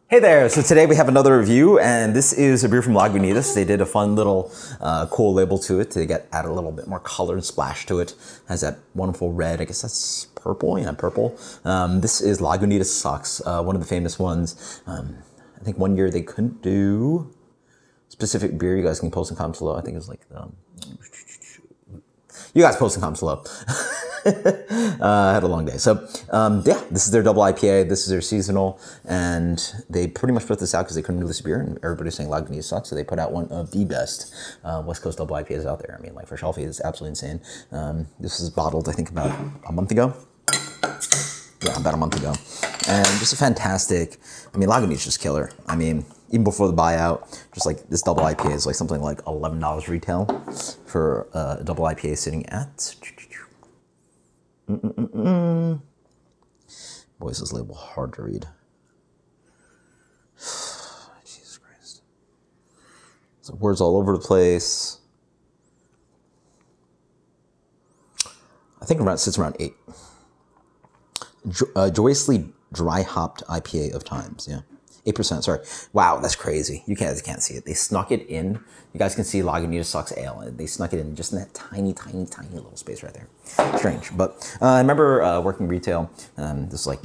Hey there, so today we have another review, and this is a beer from Lagunitas. They did a fun little cool label to it to add a little bit more color and splash to it. Has that wonderful red, I guess that's purple, yeah, purple. This is Lagunitas Sucks, one of the famous ones. I think one year they couldn't do specific beer. You guys can post in comments below. I think it was like, you guys post in comments below. I had a long day. So, yeah, this is their double IPA. This is their seasonal. And they pretty much put this out because they couldn't release a beer. And everybody's saying Lagunitas sucks. So they put out one of the best West Coast double IPAs out there. I mean, like for Shelfie, it's absolutely insane. This was bottled, I think, about a month ago. Yeah, about a month ago. And just a fantastic, I mean, Lagunitas just killer. I mean, even before the buyout, just like this double IPA is like something like $11 retail for a double IPA sitting at... Boy, is this label hard to read. Jesus Christ. So words all over the place. I think it sits around 8. Joyously dry hopped IPA of times, yeah. 8%, sorry. Wow, that's crazy. You can't see it. They snuck it in. You guys can see Lagunitas Sucks Ale. They snuck it in just in that tiny, tiny, tiny little space right there. Strange. But I remember working retail. This is like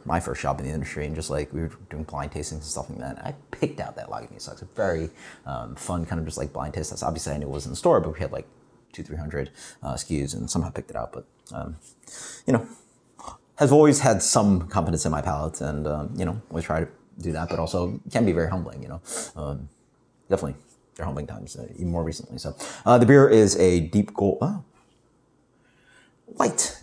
my first job in the industry, and just like we were doing blind tastings and stuff like that. I picked out that Lagunitas Sucks. A very fun kind of just like blind taste. That's obviously I knew it was in the store, but we had like 200-300 SKUs, and somehow picked it out. But you know, has always had some confidence in my palate, and you know, always try to do that, but also can be very humbling, you know. Definitely, they're humbling times, even more recently. So the beer is a deep gold, light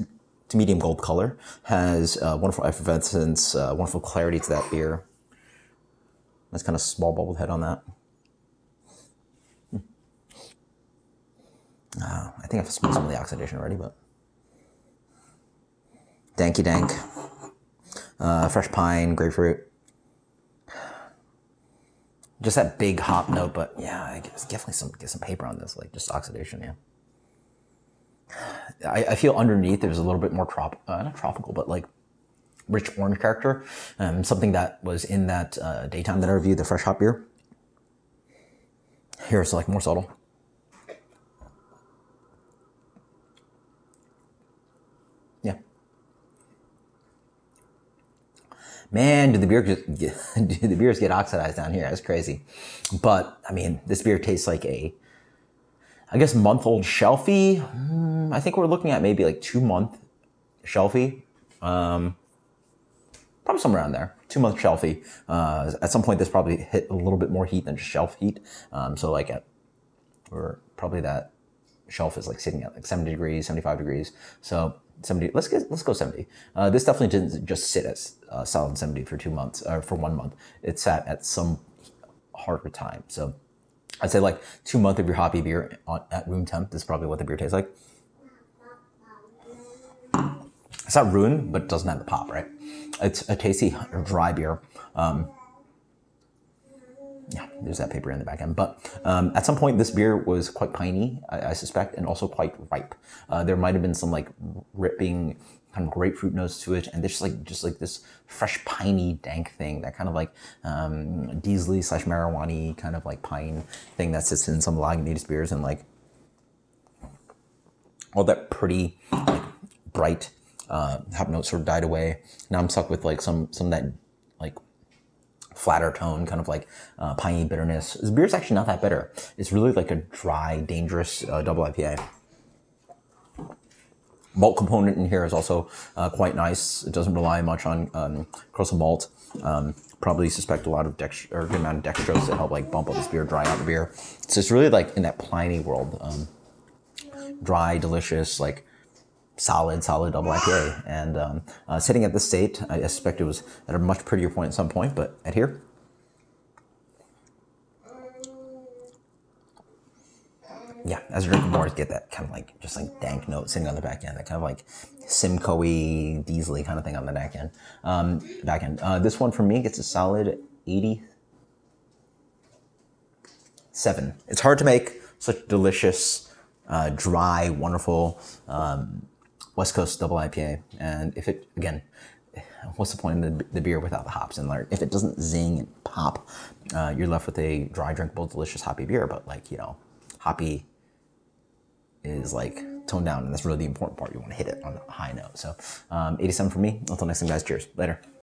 to medium gold color, has wonderful effervescence, wonderful clarity to that beer. Nice kind of small bubbled head on that. I think I've smelled some of the oxidation already, but danky dank, fresh pine, grapefruit. Just that big hop note, but yeah, I guess definitely get some paper on this, like just oxidation, yeah. I feel underneath there's a little bit more not tropical, but like rich orange character. Something that was in that daytime that I reviewed, the fresh hop beer. Here it's like more subtle. Yeah. Man, do the beers get oxidized down here? That's crazy. But I mean, this beer tastes like I guess month-old Shelfie. I think we're looking at maybe like 2-month Shelfie. Probably somewhere around there. 2-month Shelfie. At some point, this probably hit a little bit more heat than just shelf heat. So like we're probably that shelf is like sitting at like 70 degrees, 75 degrees. So 70. Let's go 70. This definitely didn't just sit at solid 70 for 2 months or for 1 month. It sat at some harder time. So I'd say like 2 months of your hoppy beer at room temp. This is probably what the beer tastes like. It's not ruined, but it doesn't have the pop, right? It's a tasty dry beer. Yeah, there's that paper in the back end. But at some point, this beer was quite piney, I suspect, and also quite ripe. There might have been some like ripping kind of grapefruit notes to it, and there's just like this fresh piney dank thing, that kind of like diesely / marijuana kind of like pine thing that sits in some Lagunitas beers, and like all that pretty like bright hop notes sort of died away. Now I'm stuck with like some of that like flatter tone, kind of like piney bitterness. This beer is actually not that bitter. It's really like a dry, dangerous double IPA. Malt component in here is also quite nice. It doesn't rely much on crystal malt. Probably suspect a lot of good amount of dextrose to help like bump up this beer, dry out the beer. So it's really like in that Pliny world, dry, delicious, like solid double IPA. And sitting at this state, I suspect it was at a much prettier point at some point, but at here, yeah, as I drink more, I get that kind of like just like dank note sitting on the back end, that kind of like Simcoe-y, Diesel kind of thing on the back end. This one for me gets a solid 87. It's hard to make such delicious, dry, wonderful West Coast double IPA, and if it again what's the point of the beer without the hops? And like, if it doesn't zing and pop, you're left with a dry, drinkable, delicious hoppy beer. But like, you know, hoppy is like toned down, and that's really the important part. You want to hit it on a high note. So 87 for me. Until next time, guys. Cheers. Later.